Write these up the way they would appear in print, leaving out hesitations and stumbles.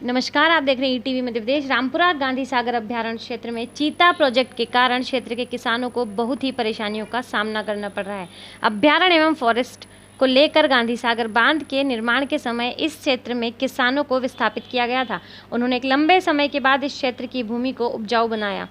नमस्कार, आप देख रहे हैं ईटीवी मध्य प्रदेश। रामपुरा गांधी सागर अभ्यारण्य क्षेत्र में चीता प्रोजेक्ट के कारण क्षेत्र के किसानों को बहुत ही परेशानियों का सामना करना पड़ रहा है। अभ्यारण्य एवं फॉरेस्ट को लेकर गांधी सागर बांध के निर्माण के समय इस क्षेत्र में किसानों को विस्थापित किया गया था। उन्होंने एक लंबे समय के बाद इस क्षेत्र की भूमि को उपजाऊ बनाया।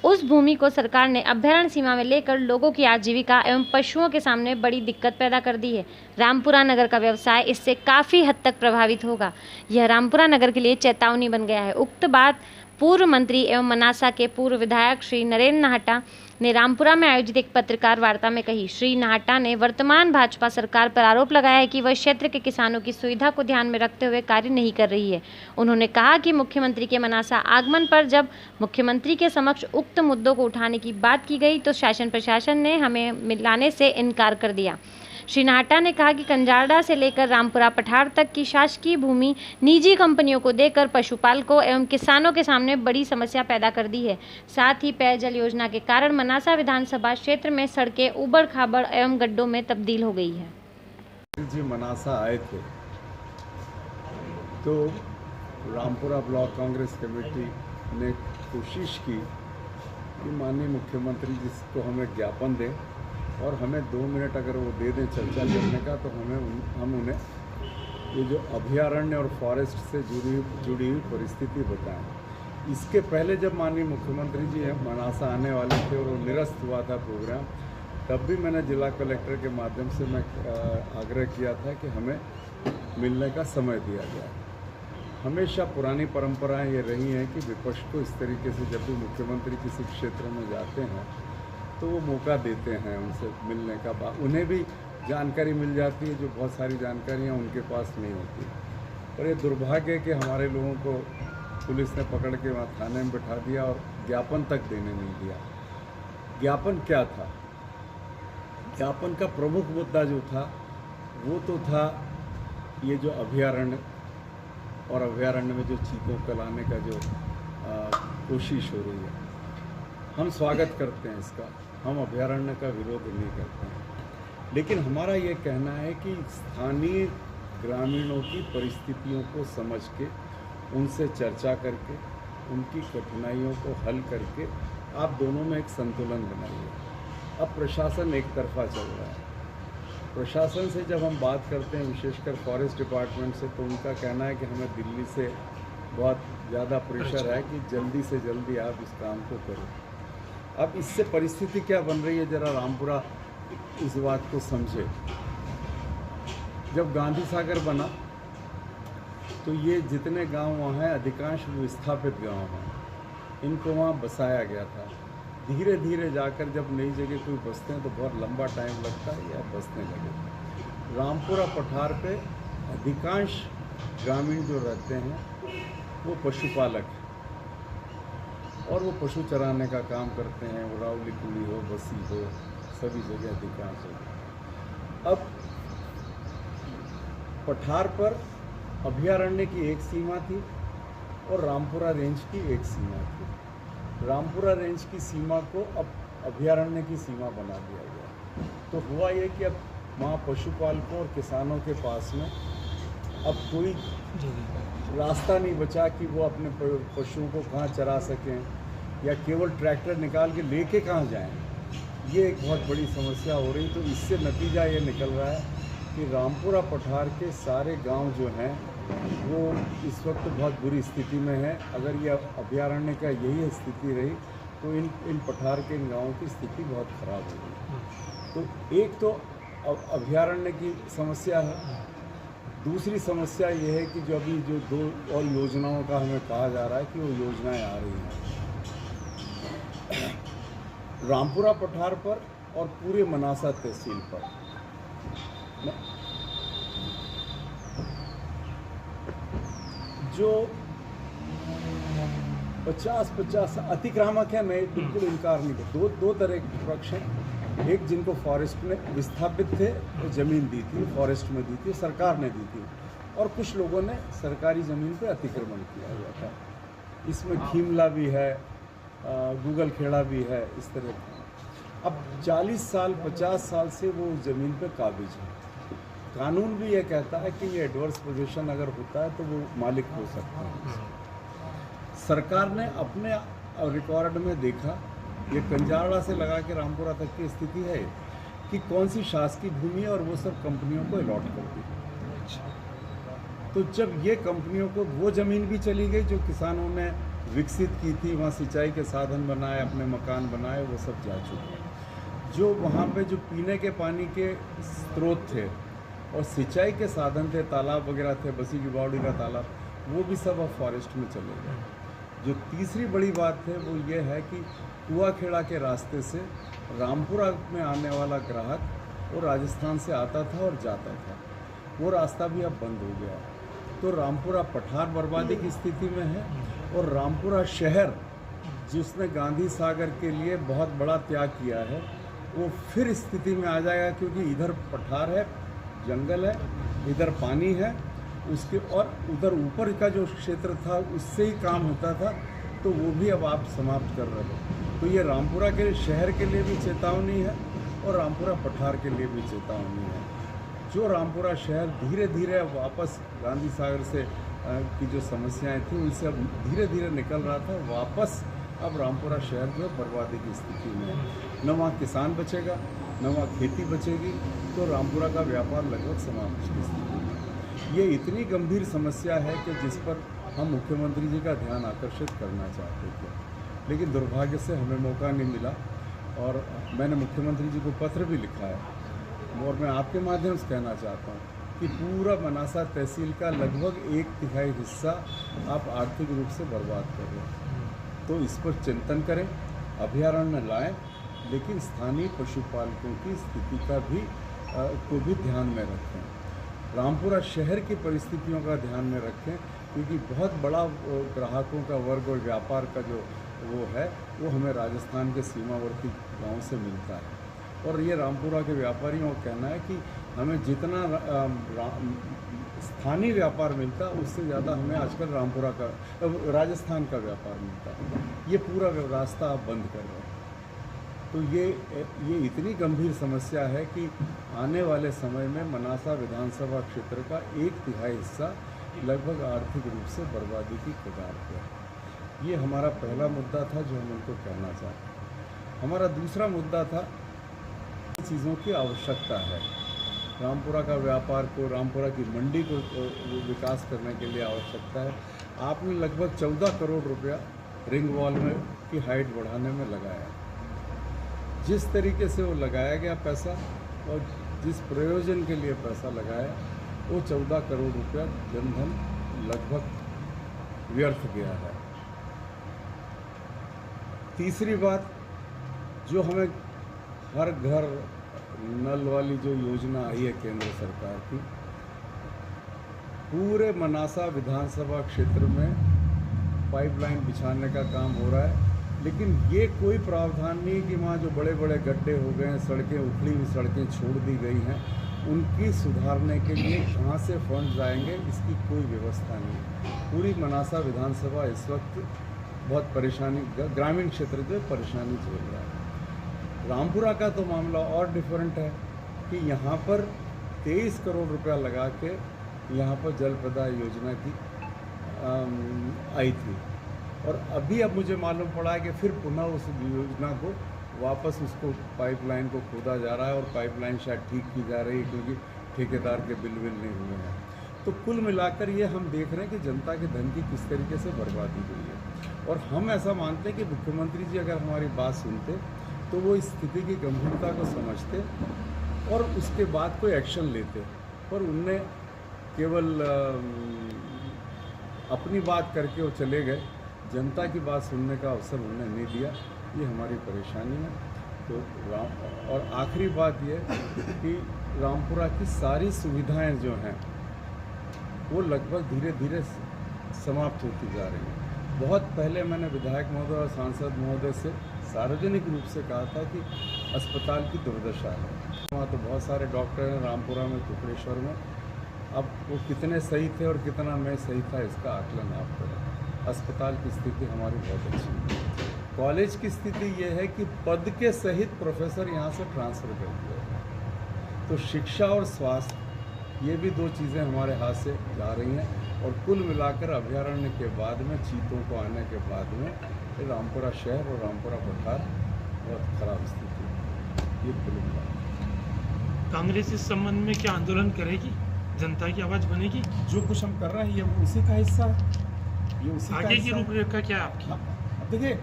उस भूमि को सरकार ने अभ्यारण्य सीमा में लेकर लोगों की आजीविका एवं पशुओं के सामने बड़ी दिक्कत पैदा कर दी है। रामपुरा नगर का व्यवसाय इससे काफ़ी हद तक प्रभावित होगा। यह रामपुरा नगर के लिए चेतावनी बन गया है। उक्त बात पूर्व मंत्री एवं मनासा के पूर्व विधायक श्री नरेंद्र नाहटा ने रामपुरा में आयोजित एक पत्रकार वार्ता में कही। श्री नाहटा ने वर्तमान भाजपा सरकार पर आरोप लगाया है कि वह क्षेत्र के किसानों की सुविधा को ध्यान में रखते हुए कार्य नहीं कर रही है। उन्होंने कहा कि मुख्यमंत्री के मनासा आगमन पर जब मुख्यमंत्री के समक्ष उक्त मुद्दों को उठाने की बात की गई तो शासन प्रशासन ने हमें मिलाने से इनकार कर दिया। श्री नाहटा ने कहा कि कंजारडा से लेकर रामपुरा पठार तक की शासकीय भूमि निजी कंपनियों को देकर पशुपालकों एवं किसानों के सामने बड़ी समस्या पैदा कर दी है। साथ ही पेयजल योजना के कारण मनासा विधानसभा क्षेत्र में सड़कें उबड़ खाबड़ एवं गड्ढों में तब्दील हो गई है। जी मनासा आए थे तो रामपुरा ब्लॉक कांग्रेस कमेटी ने कोशिश की कि माननीय मुख्यमंत्री जिसको हमें ज्ञापन दें और हमें 2 मिनट अगर वो दे दें चर्चा करने का, तो हम उन्हें ये जो अभयारण्य और फॉरेस्ट से जुड़ी हुई परिस्थिति बताएं। इसके पहले जब माननीय मुख्यमंत्री जी मनासा आने वाले थे और वो निरस्त हुआ था प्रोग्राम, तब भी मैंने जिला कलेक्टर के माध्यम से मैं आग्रह किया था कि हमें मिलने का समय दिया जाए। हमेशा पुरानी परंपराएं ये रही हैं कि विपक्ष को इस तरीके से जब भी मुख्यमंत्री किसी क्षेत्र में जाते हैं तो वो मौका देते हैं उनसे मिलने का। उन्हें भी जानकारी मिल जाती है जो बहुत सारी जानकारियां उनके पास नहीं होती। और ये दुर्भाग्य है कि हमारे लोगों को पुलिस ने पकड़ के वहाँ थाने में बिठा दिया और ज्ञापन तक देने नहीं दिया। ज्ञापन क्या था? ज्ञापन का प्रमुख मुद्दा जो था वो तो था ये जो अभयारण्य और अभयारण्य में जो चीतों को लाने का जो कोशिश हो रही है, हम स्वागत करते हैं इसका। हम अभयारण्य का विरोध नहीं करते हैं, लेकिन हमारा ये कहना है कि स्थानीय ग्रामीणों की परिस्थितियों को समझ के, उनसे चर्चा करके, उनकी कठिनाइयों को हल करके आप दोनों में एक संतुलन बनाइए। अब प्रशासन एक तरफा चल रहा है। प्रशासन से जब हम बात करते हैं, विशेषकर फॉरेस्ट डिपार्टमेंट से, तो उनका कहना है कि हमें दिल्ली से बहुत ज़्यादा प्रेशर है कि जल्दी से जल्दी आप इस काम को करो। अब इससे परिस्थिति क्या बन रही है, ज़रा रामपुरा इस बात को समझे। जब गांधी सागर बना तो ये जितने गांव वहाँ हैं अधिकांश विस्थापित गांव हैं, इनको वहाँ बसाया गया था। धीरे धीरे जाकर जब नई जगह कोई बसते हैं तो बहुत लंबा टाइम लगता है या बसने लगे। रामपुरा पठार पे अधिकांश ग्रामीण जो रहते हैं वो पशुपालक हैं और वो पशु चराने का काम करते हैं। वो रावली कुली हो, बसी हो, सभी जगह अधिकांश हो। अब पठार पर अभयारण्य की एक सीमा थी और रामपुरा रेंज की एक सीमा थी। रामपुरा रेंज की सीमा को अब अभयारण्य की सीमा बना दिया गया। तो हुआ ये कि अब वहाँ पशुपालकों और किसानों के पास में अब कोई रास्ता नहीं बचा कि वो अपने पशुओं को कहाँ चरा सकें या केवल ट्रैक्टर निकाल के लेके कहाँ जाएं। ये एक बहुत बड़ी समस्या हो रही। तो इससे नतीजा ये निकल रहा है कि रामपुरा पठार के सारे गांव जो हैं वो इस वक्त बहुत बुरी स्थिति में है। अगर ये अभयारण्य का यही स्थिति रही तो इन पठार के इन गाँवों की स्थिति बहुत ख़राब होगी। तो एक तो अभयारण्य की समस्या है। दूसरी समस्या ये है कि जो अभी जो 2 और योजनाओं का हमें कहा जा रहा है कि वो योजनाएं आ रही हैं रामपुरा पठार पर और पूरे मनासा तहसील पर। जो 50-50 अतिक्रामक है, मैं बिल्कुल इनकार नहीं करता। दो तरह के पक्ष हैं। एक जिनको फॉरेस्ट में विस्थापित थे तो ज़मीन दी थी, फॉरेस्ट में दी थी, सरकार ने दी थी, और कुछ लोगों ने सरकारी ज़मीन पे अतिक्रमण किया हुआ था। इसमें खीमला भी है, गूगल खेड़ा भी है, इस तरह का। अब 40 साल 50 साल से वो ज़मीन पे काबिज है। कानून भी ये कहता है कि ये एडवर्स पोजीशन अगर होता है तो वो मालिक हो सकते हैं। सरकार ने अपने रिकॉर्ड में देखा, ये कंजाड़ा से लगा के रामपुरा तक की स्थिति है कि कौन सी शासकीय भूमि है और वो सब कंपनियों को अलॉट कर दी। तो जब ये कंपनियों को वो ज़मीन भी चली गई जो किसानों ने विकसित की थी, वहाँ सिंचाई के साधन बनाए, अपने मकान बनाए, वो सब जा चुके हैं। जो वहाँ पे जो पीने के पानी के स्रोत थे और सिंचाई के साधन थे, तालाब वगैरह थे, बसी की बावड़ी का तालाब, वो भी सब अब फॉरेस्ट में चले गए। जो तीसरी बड़ी बात है वो ये है कि कुआखेड़ा के रास्ते से रामपुरा में आने वाला ग्राहक वो राजस्थान से आता था और जाता था, वो रास्ता भी अब बंद हो गया। तो रामपुरा पठार बर्बादी की स्थिति में है और रामपुरा शहर जिसने गांधी सागर के लिए बहुत बड़ा त्याग किया है वो फिर स्थिति में आ जाएगा, क्योंकि इधर पठार है, जंगल है, इधर पानी है, उसके और उधर ऊपर का जो क्षेत्र था उससे ही काम होता था, तो वो भी अब आप समाप्त कर रहे हो। तो ये रामपुरा के शहर के लिए भी चेतावनी है और रामपुरा पठार के लिए भी चेतावनी है। जो रामपुरा शहर धीरे धीरे अब वापस गांधी सागर से की जो समस्याएं थी उनसे अब धीरे धीरे निकल रहा था, वापस अब रामपुरा शहर जो बर्बादी की स्थिति में है। न वहाँ किसान बचेगा, न वहाँ खेती बचेगी, तो रामपुरा का व्यापार लगभग समाप्त की स्थिति में। ये इतनी गंभीर समस्या है कि जिस पर हम मुख्यमंत्री जी का ध्यान आकर्षित करना चाहते थे, लेकिन दुर्भाग्य से हमें मौका नहीं मिला। और मैंने मुख्यमंत्री जी को पत्र भी लिखा है और मैं आपके माध्यम से कहना चाहता हूँ कि पूरा मनासा तहसील का लगभग 1/3 हिस्सा आप आर्थिक रूप से बर्बाद कर रहे हैं। तो इस पर चिंतन करें, अभयारण्य लाएं, लेकिन स्थानीय पशुपालकों की स्थिति का भी को भी ध्यान में रखें। रामपुरा शहर की परिस्थितियों का ध्यान में रखें, क्योंकि बहुत बड़ा ग्राहकों का वर्ग और व्यापार का जो वो है वो हमें राजस्थान के सीमावर्ती गांव से मिलता है। और ये रामपुरा के व्यापारियों का कहना है कि हमें जितना स्थानीय व्यापार मिलता है उससे ज़्यादा हमें आजकल रामपुरा का राजस्थान का व्यापार मिलता है। ये पूरा रास्ता आप बंद कर रहे हैं। तो ये इतनी गंभीर समस्या है कि आने वाले समय में मनासा विधानसभा क्षेत्र का 1/3 हिस्सा लगभग आर्थिक रूप से बर्बादी की कगार पर है। ये हमारा पहला मुद्दा था जो हम उनको कहना चाहते हैं। हमारा दूसरा मुद्दा था चीज़ों की आवश्यकता है। रामपुरा का व्यापार को, रामपुरा की मंडी को विकास करने के लिए आवश्यकता है। आपने लगभग 14 करोड़ रुपया रिंग वॉल में की हाइट बढ़ाने में लगाया। जिस तरीके से वो लगाया गया पैसा और जिस प्रयोजन के लिए पैसा लगाया, वो 14 करोड़ रुपया जनधन लगभग व्यर्थ गया है। तीसरी बात, जो हमें हर घर नल वाली जो योजना आई है केंद्र सरकार की, पूरे मनासा विधानसभा क्षेत्र में पाइपलाइन बिछाने का काम हो रहा है, लेकिन ये कोई प्रावधान नहीं कि वहाँ जो बड़े बड़े गड्ढे हो गए हैं, सड़कें उखड़ी हुई सड़कें छोड़ दी गई हैं, उनकी सुधारने के लिए कहाँ से फंड आएंगे इसकी कोई व्यवस्था नहीं। पूरी मनासा विधानसभा इस वक्त बहुत परेशानी, ग्रामीण क्षेत्र जो परेशानी झेल रहा है। रामपुरा का तो मामला और डिफरेंट है कि यहाँ पर 23 करोड़ रुपया लगा के यहाँ पर जल प्रदाय योजना की आई थी, और अभी अब मुझे मालूम पड़ा है कि फिर पुनः उस योजना को वापस उसको पाइपलाइन को खोदा जा रहा है और पाइपलाइन शायद ठीक की जा रही है, क्योंकि ठेकेदार के बिल नहीं हुए हैं। तो कुल मिलाकर ये हम देख रहे हैं कि जनता के धन की किस तरीके से बर्बादी हुई है। और हम ऐसा मानते हैं कि मुख्यमंत्री जी अगर हमारी बात सुनते तो वो इस स्थिति की गंभीरता को समझते और उसके बाद कोई एक्शन लेते, पर उनने केवल अपनी बात करके वो चले गए। जनता की बात सुनने का अवसर उन्होंने नहीं दिया, ये हमारी परेशानी है। तो और आखिरी बात ये कि रामपुरा की सारी सुविधाएं जो हैं वो लगभग धीरे धीरे समाप्त होती जा रही हैं। बहुत पहले मैंने विधायक महोदय और सांसद महोदय से सार्वजनिक रूप से कहा था कि अस्पताल की दुर्दशा है। वहाँ तो बहुत सारे डॉक्टर हैं रामपुरा में, टुकड़ेश्वर में, अब वो कितने सही थे और कितना मैं सही था इसका आकलन आप करें। अस्पताल की स्थिति हमारी बहुत अच्छी है। कॉलेज की स्थिति ये है कि पद के सहित प्रोफेसर यहाँ से ट्रांसफ़र कर दिया। तो शिक्षा और स्वास्थ्य ये भी दो चीज़ें हमारे हाथ से जा रही हैं। और कुल मिलाकर अभयारण्य के बाद में चीतों को आने के बाद में रामपुरा शहर और रामपुरा पठार बहुत खराब स्थिति है। ये कुल मिला। कांग्रेस इस संबंध में क्या आंदोलन करेगी, जनता की आवाज़ बनेगी? जो कुछ हम कर रहे हैं ये उसी का हिस्सा है, ये उसी आगे की रूपरेखा क्या है आपकी? अब देखिए,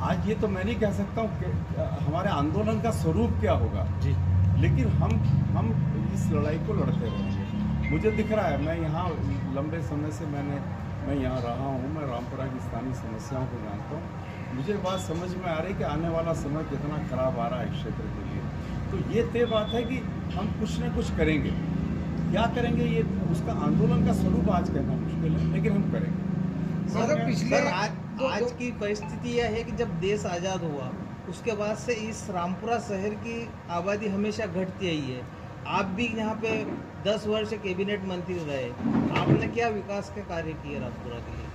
आज ये तो मैं नहीं कह सकता हूँ कि हमारे आंदोलन का स्वरूप क्या होगा जी, लेकिन हम इस लड़ाई को लड़ते रहेंगे। मुझे दिख रहा है, मैं यहाँ लंबे समय से मैं यहाँ रहा हूँ, मैं रामपुरा की स्थानीय समस्याओं को जानता हूँ। मुझे बात समझ में आ रही है कि आने वाला समय कितना खराब आ रहा है क्षेत्र के लिए। तो ये तय बात है कि हम कुछ न कुछ करेंगे। क्या करेंगे ये उसका आंदोलन का स्वरूप आज कहना मुश्किल है, लेकिन हम करेंगे। सर पिछले आज की परिस्थिति यह है कि जब देश आज़ाद हुआ उसके बाद से इस रामपुरा शहर की आबादी हमेशा घटती आई है। आप भी यहाँ पे 10 वर्ष कैबिनेट मंत्री रहे, आपने क्या विकास के कार्य किए रामपुरा के लिए?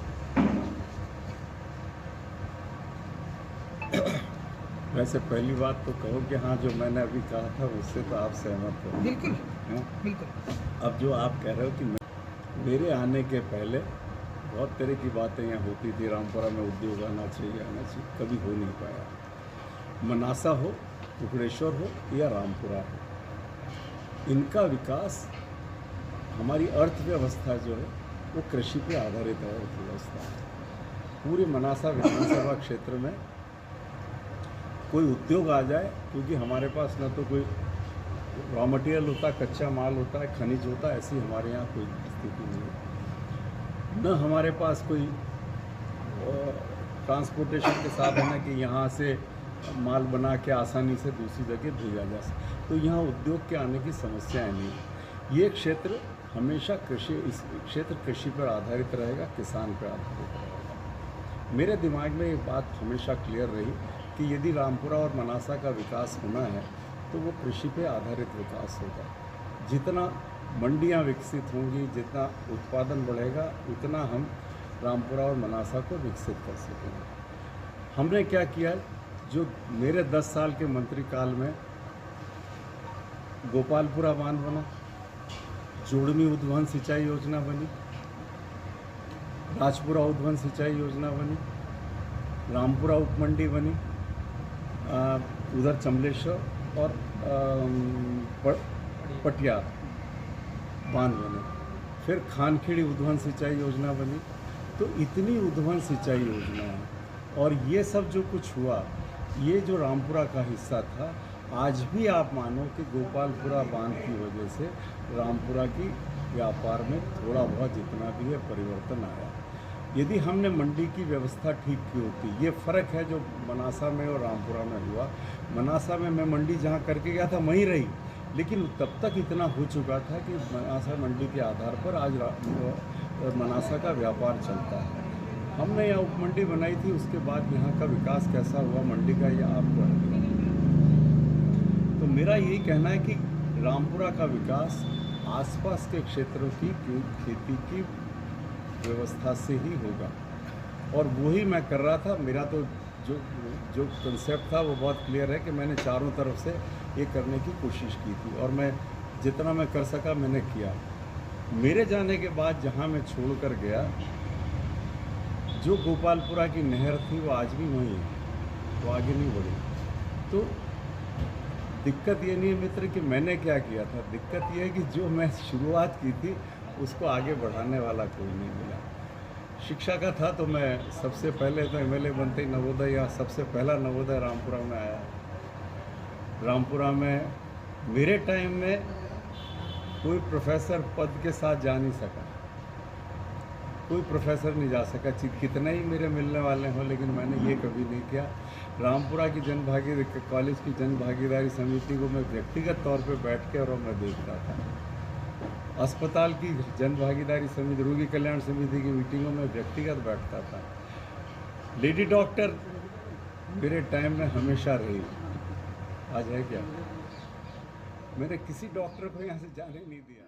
वैसे पहली बात तो कहो कि हाँ, जो मैंने अभी कहा था उससे तो आप सहमत हो। बिल्कुल हाँ? बिल्कुल। अब जो आप कह रहे हो कि मेरे आने के पहले बहुत तरह की बातें यहाँ होती थी, रामपुरा में उद्योग आना चाहिए, कभी हो नहीं पाया। मनासा हो, टुकड़ेश्वर हो या रामपुरा हो, इनका विकास, हमारी अर्थव्यवस्था जो है वो कृषि पे आधारित है। अर्थव्यवस्था पूरे मनासा विधानसभा क्षेत्र में कोई उद्योग आ जाए, क्योंकि हमारे पास न तो कोई रॉ मटेरियल होता, कच्चा माल होता है, खनिज होता है, ऐसी हमारे यहाँ कोई स्थिति नहीं है। न हमारे पास कोई ट्रांसपोर्टेशन के साधन है कि यहाँ से माल बना के आसानी से दूसरी जगह भेजा जा सके। तो यहाँ उद्योग के आने की समस्याएं नहीं है। ये क्षेत्र हमेशा इस क्षेत्र कृषि पर आधारित रहेगा, किसान पर आधारित रहेगा। मेरे दिमाग में ये बात हमेशा क्लियर रही कि यदि रामपुरा और मनासा का विकास होना है तो वो कृषि पे आधारित विकास होगा। जितना मंडियाँ विकसित होंगी, जितना उत्पादन बढ़ेगा, उतना हम रामपुरा और मनासा को विकसित कर सकेंगे। हमने क्या किया, जो मेरे 10 साल के मंत्री काल में गोपालपुरा बांध बना, जोड़मी उद्वहन सिंचाई योजना बनी, राजपुरा उद्वहन सिंचाई योजना बनी, रामपुरा उपमंडी बनी, उधर चमलेश्वर और पटियार बांध बने, फिर खानखेड़ी उद्वहन सिंचाई योजना बनी। तो इतनी उद्वहन सिंचाई योजना है, और ये सब जो कुछ हुआ, ये जो रामपुरा का हिस्सा था, आज भी आप मानो कि गोपालपुरा बांध की वजह से रामपुरा की व्यापार में थोड़ा बहुत जितना भी है परिवर्तन आया। यदि हमने मंडी की व्यवस्था ठीक की होती, ये फ़र्क है जो मनासा में और रामपुरा में हुआ। मनासा में मैं मंडी जहाँ करके गया था वहीं रही, लेकिन तब तक इतना हो चुका था कि मनासा मंडी के आधार पर आज मनासा का व्यापार चलता है। हमने यहाँ उपमंडी बनाई थी, उसके बाद यहाँ का विकास कैसा हुआ मंडी का, ये आपको है। तो मेरा यही कहना है कि रामपुरा का विकास आसपास के क्षेत्रों की खेती की व्यवस्था से ही होगा, और वही मैं कर रहा था। मेरा तो जो कंसेप्ट था वो बहुत क्लियर है कि मैंने चारों तरफ से ये करने की कोशिश की थी, और मैं जितना मैं कर सका मैंने किया। मेरे जाने के बाद जहाँ मैं छोड़कर गया, जो गोपालपुरा की नहर थी वो आज भी वहीं है, वो आगे नहीं बढ़ी। तो दिक्कत ये नहीं है मित्र कि मैंने क्या किया था, दिक्कत ये है कि जो मैं शुरुआत की थी उसको आगे बढ़ाने वाला कोई नहीं मिला। शिक्षा का था तो मैं सबसे पहले तो एमएलए बनते ही नवोदय, या सबसे पहला नवोदय रामपुरा में आया। रामपुरा में मेरे टाइम में कोई प्रोफेसर पद के साथ जा नहीं सका, कोई प्रोफेसर नहीं जा सका, कितने ही मेरे मिलने वाले हों, लेकिन मैंने ये कभी नहीं किया। रामपुरा की कॉलेज की जन भागीदारी समिति को मैं व्यक्तिगत तौर पे बैठ के और मैं देखता था। अस्पताल की जन भागीदारी समिति, रोगी कल्याण समिति की मीटिंगों में व्यक्तिगत बैठता था। लेडी डॉक्टर मेरे टाइम में हमेशा रही, आज है क्या? मैंने किसी डॉक्टर को यहाँ से जाने नहीं दिया।